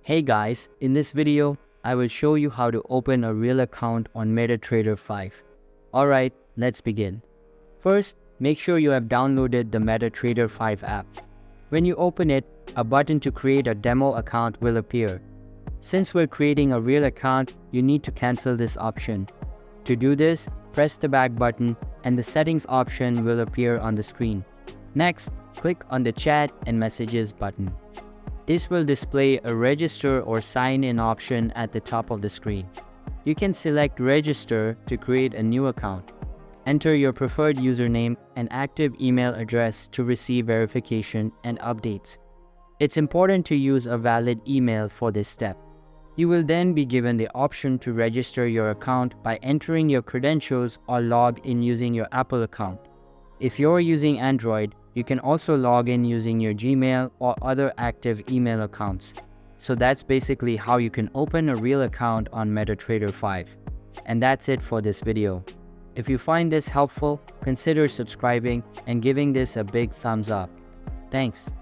Hey guys, in this video, I will show you how to open a real account on MetaTrader 5. Alright, let's begin. First, make sure you have downloaded the MetaTrader 5 app. When you open it, a button to create a demo account will appear. Since we're creating a real account, you need to cancel this option. To do this, press the back button and the settings option will appear on the screen. Next, click on the chat and messages button. This will display a register or sign in option at the top of the screen. You can select register to create a new account. Enter your preferred username and active email address to receive verification and updates. It's important to use a valid email for this step. You will then be given the option to register your account by entering your credentials or log in using your Apple account. If you're using Android, you can also log in using your Gmail or other active email accounts. So that's basically how you can open a real account on MetaTrader 5. And that's it for this video. If you find this helpful, consider subscribing and giving this a big thumbs up. Thanks.